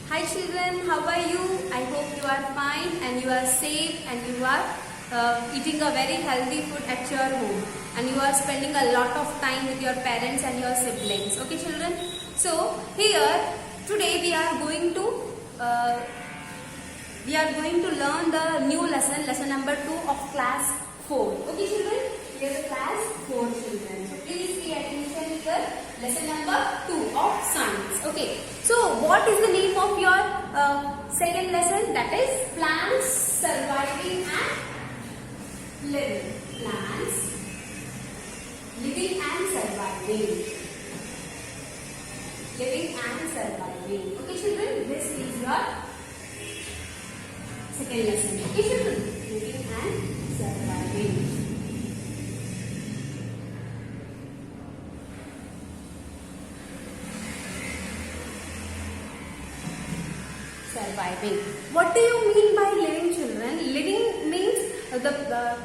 Hi children, how are you? I hope you are fine and you are safe and you are eating a very healthy food at your home and you are spending a lot of time with your parents and your siblings. Okay children? So here today we are going to learn the new lesson number 2 of class 4. Okay children? We are the class 4 children. So please pay attention here. Lesson number 2 of science. Okay. So what is the name of your second lesson? That is plants surviving and living. Plants living and surviving. Living and surviving. Okay children, this is your second lesson. Okay children, living and surviving. Surviving. What do you mean by living children? Living means the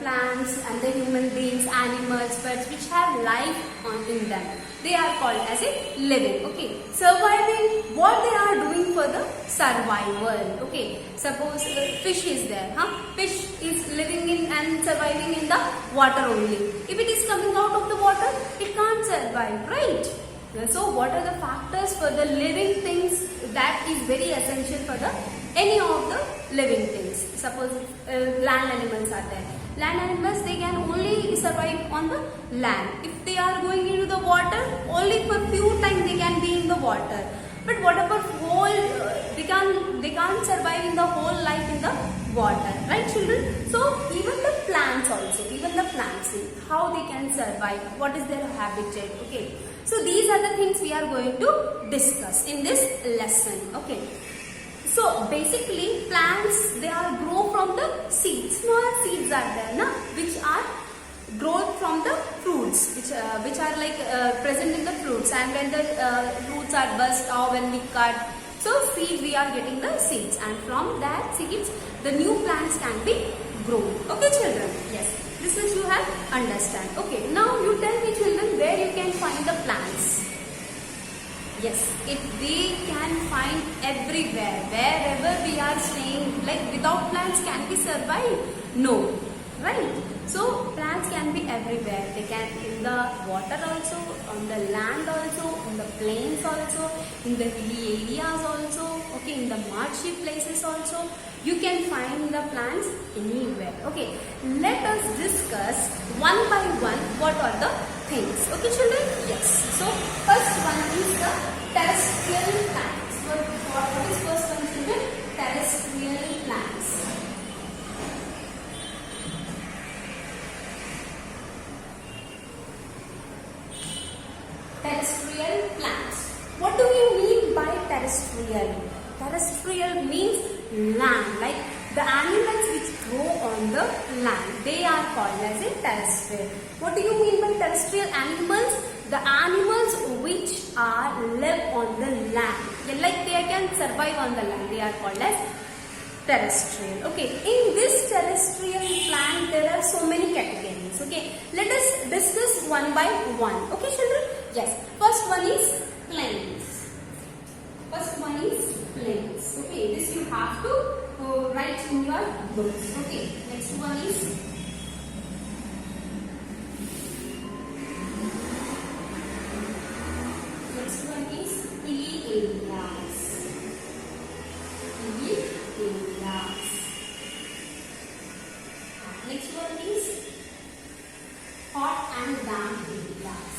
plants and the human beings, animals, birds which have life in them. They are called as a living. Okay. Surviving, what they are doing for the survival. Okay. Suppose fish is there. Fish is living in and surviving in the water only. If it is coming out of the water, it can't survive, right? So what are the factors for the living things that is very essential for the any of the living things? Suppose land animals are there. Land animals, they can only survive on the land. If they are going into the water, only for few times they can be in the water. But what about whole? They can't survive in the whole life in the water, right children? So even the plants also, how they can survive? What is their habitat? Okay. So these are the things we are going to discuss in this lesson. Okay. So basically plants, they are grow from the seeds. Small seeds are there, which are grown from the fruits, which are like present in the fruits, and when the roots are burst or when we cut, so seeds we are getting the seeds, and from that seeds the new plants can be grown. Okay children? Yes. This is you have understand. Okay. Now you tell me children where you can find the plants. Yes, if we can find everywhere, wherever we are staying, like without plants can we survive? No, right? So plants can be everywhere. They can in the water also, on the land also, on the plains also, in the hilly areas also, okay, in the marshy places also. You can find the plants anywhere. Okay, let us discuss one by one what are the things. Okay children? Yes. So first one is the terrestrial plants. What is first one children? Terrestrial plants. Terrestrial plants. What do we mean by terrestrial? Terrestrial means land, like the animals which grow on the land. They are called as a terrestrial. What do you mean by terrestrial animals? The animals which are live on the land. Like they can survive on the land. They are called as terrestrial. Okay. In this terrestrial plant, there are so many categories. Okay. Let us discuss one by one. Okay, children? Yes. First one is plains. First one is plains. Okay. This you have to write in your books. Okay. Next one is hilly areas. Hilly areas. Next one is hot and damp areas.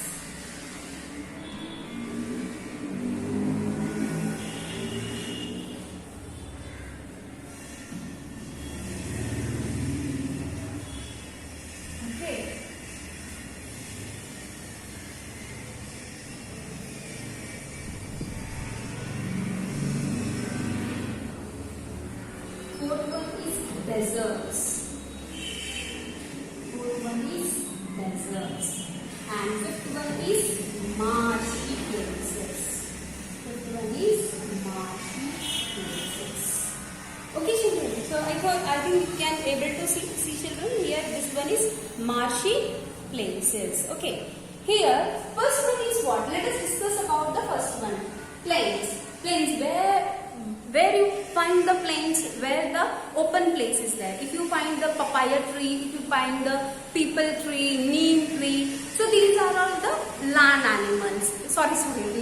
Okay. Fourth one is deserts. Fourth one is deserts. And fifth one is marshy places. Fifth one is marshy places. Okay children. So I think you can able to see children here. This one is marshy places. Okay. Here first one is what? Let us discuss about the first one. Plains. Plains. Where you find the plains, where the open place is there. If you find the papaya tree, if you find the people tree, neem tree, so these are all the land animals. Sorry,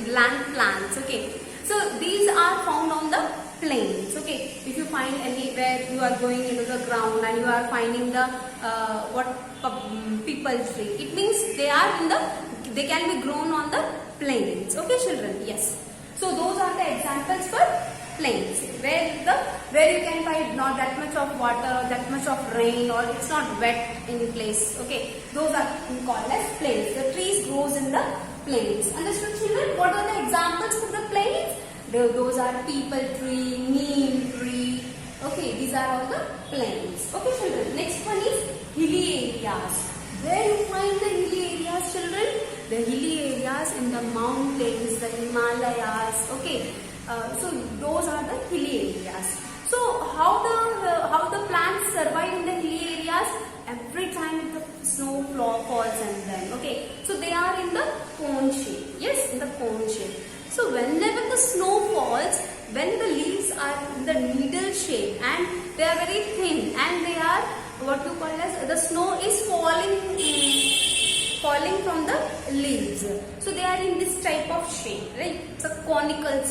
land plants. Okay. So these are found on the plains. Okay. If you find anywhere you are going into the ground and you are finding the people tree, it means they can be grown on the plains. Okay, children. Yes. So those are the examples for plains, where you can find not that much of water, that much of rain, or it's not wet in place. Okay, those are called as plains. The trees grows in the plains. Understood, children? What are the examples for the plains? Those are people tree, neem tree. Okay, these are all the plains. Okay, children. Next one is hilly areas. Where you find the hilly areas, children? The hilly areas in the mountains, the Himalayas. Okay. So those are the hilly areas. So how the plants survive in the hilly areas? Every time the snow falls and then, okay. So they are in the cone shape. Yes, in the cone shape. So whenever the snow falls, when the leaves are in the needle shape and they are very thin and they are what you call as the snow is falling from the leaves. So they are in this type of shape, right? It's a conical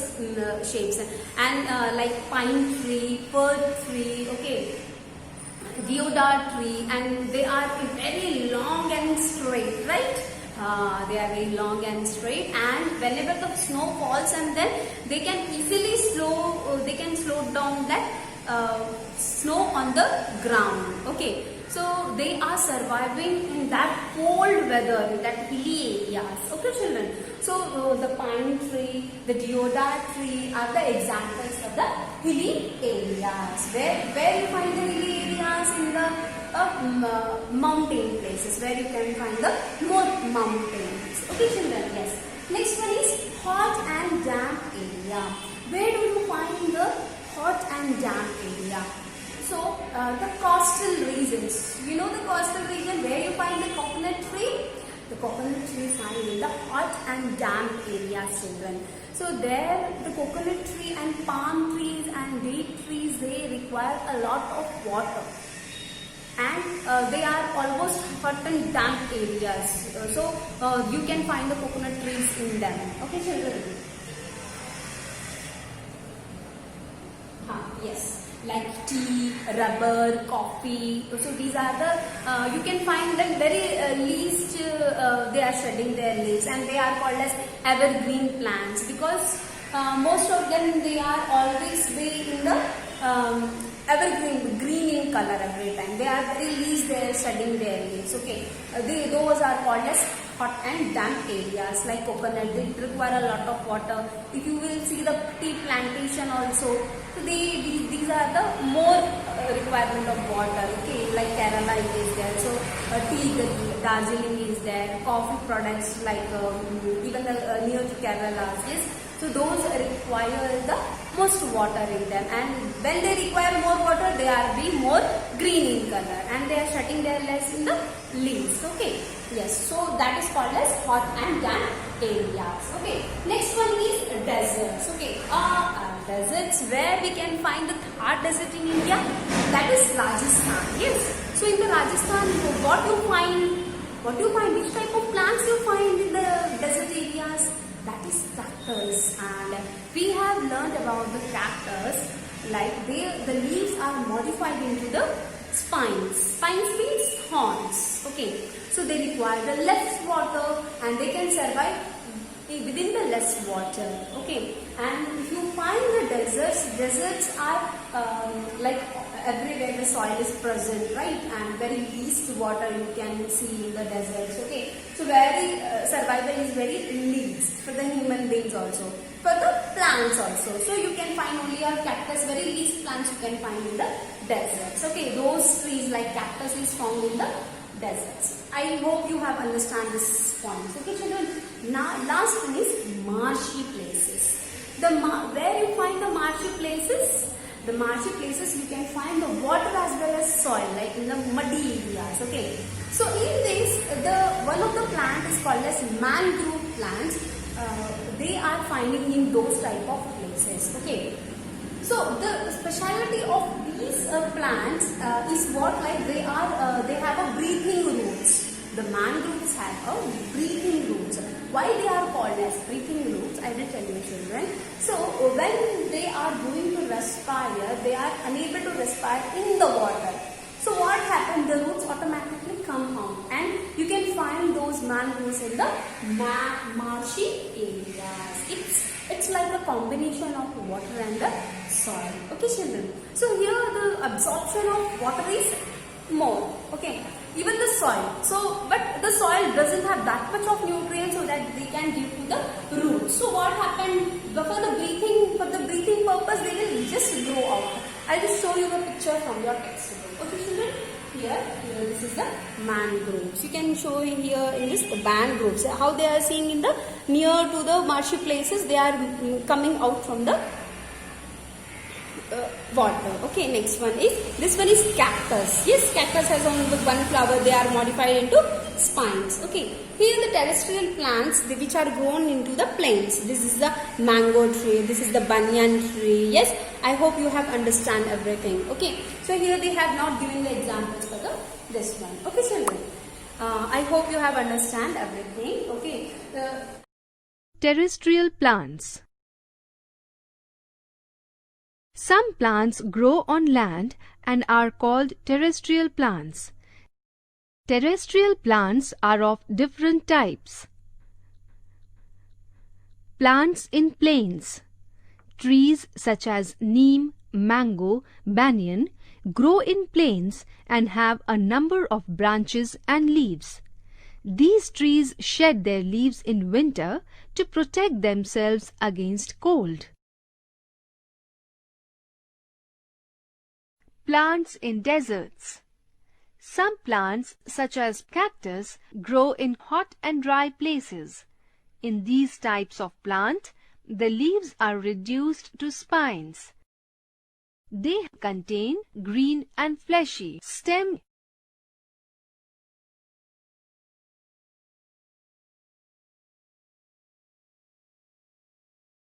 shapes and like pine tree, fir tree, okay, deodar tree, and they are very long and straight, right? They are very long and straight, and whenever the snow falls and then they can easily slow down that snow on the ground. Okay. So they are surviving in that cold weather, in that hilly areas. Okay, children. So the pine tree, the deodar tree are the examples of the hilly areas. Where you find the hilly areas? In the mountain places, where you can find the more mountains. Okay, children. Yes. Next one is hot and damp area. Where do you find the hot and damp area? So the coastal regions, you know the coastal region where you find the coconut tree? The coconut tree is found in the hot and damp areas, children. So there the coconut tree and palm trees and date trees, they require a lot of water. And they are almost hot and damp areas. So you can find the coconut trees in them. Okay, children? Yes. Like tea, rubber, coffee. So these are the, you can find them very least, they are shedding their leaves, and they are called as evergreen plants because most of them, they are always be in the evergreen, green in color every time. They are very least, they are shedding their leaves. Okay, those are called as hot and damp areas. Like coconut, they require a lot of water. If you will see the tea plantation also, so these are the more requirement of water. Okay, like Kerala is there. So tea, Darjeeling is there. Coffee products like even the near to Kerala. Yes. So those require the most water in them, and when they require more water, they are be more green in color, and they are shutting their leaves in the leaves. Okay. Yes. So that is called as hot and damp areas. Okay. Next one is deserts. Okay. Deserts, where we can find the Thar desert in India, that is Rajasthan. Yes. So in the Rajasthan, what you find? Which type of plants you find in the desert areas? That is cactus, and we have learned about the cactus. Like the leaves are modified into the spines. Spines means horns. Okay. So they require the less water, and they can survive within the less water. Okay. And if you find the deserts are like everywhere the soil is present, right? And very least water you can see in the deserts. Okay. So very survival is very least for the human beings also, for the plants also. So you can find only a cactus, very least plants you can find in the deserts. Okay. Those trees like cactus is found in the deserts. I hope you have understand this point. Okay, children. Now last one is marshy places. Where you find the marshy places? The marshy places you can find the water as well as soil, like in the muddy areas. Okay. So in this, one of the plant is called as mangrove plants. They are finding in those type of places. Okay. So the speciality of these plants is what, like they have a breathing roots. The mangroves have a breathing roots. Why they are called as breathing roots, I will tell you, children. So when they are going to respire, they are unable to respire in the water. So what happens? The roots automatically come out, and you can find those mangroves in the marshy areas. It's like a combination of water and the soil. Okay, children. So here the absorption of water is more. Okay, even the soil. So, but the soil doesn't have that much of nutrients so that they can give to the roots. So what happened? For the breathing purpose, they will just grow out. I will show you the picture from your textbook. Okay, children. Here this is the mangroves. You can show here in this mangroves how they are seeing in the near to the marshy places. They are coming out from the water. Okay, next one is, this one is cactus. Yes, cactus has only one flower. They are modified into spines. Okay, here the terrestrial plants which are grown into the plains. This is the mango tree. This is the banyan tree. Yes, I hope you have understand everything. Okay, so here they have not given the examples for this one. Okay, children. I hope you have understand everything. Okay. Terrestrial plants. Some plants grow on land and are called terrestrial plants. Terrestrial plants are of different types. Plants in plains. Trees such as neem, mango, banyan grow in plains and have a number of branches and leaves. These trees shed their leaves in winter to protect themselves against cold. Plants in deserts. Some plants, such as cactus, grow in hot and dry places. In these types of plant, the leaves are reduced to spines. They contain green and fleshy stem.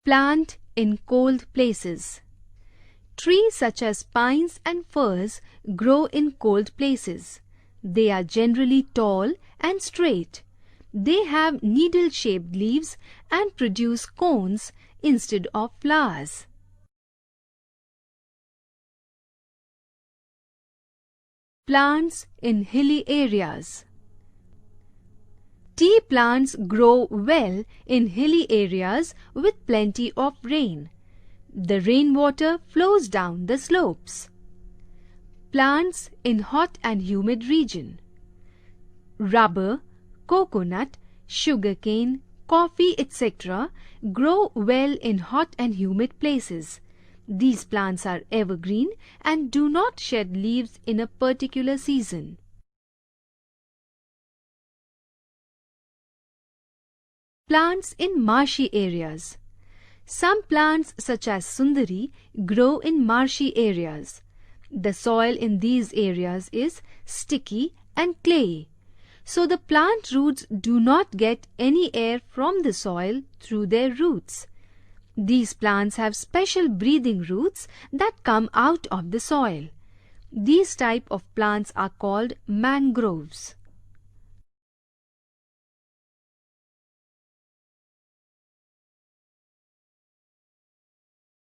Plant in cold places. Trees such as pines and firs grow in cold places. They are generally tall and straight. They have needle-shaped leaves and produce cones instead of flowers. Plants in hilly areas. Tea plants grow well in hilly areas with plenty of rain. The rainwater flows down the slopes. Plants in hot and humid region. Rubber, coconut, sugarcane, coffee, etc. grow well in hot and humid places. These plants are evergreen and do not shed leaves in a particular season. Plants in marshy areas. Some plants such as sundari grow in marshy areas. The soil in these areas is sticky and clayey, so the plant roots do not get any air from the soil through their roots. These plants have special breathing roots that come out of the soil. These type of plants are called mangroves.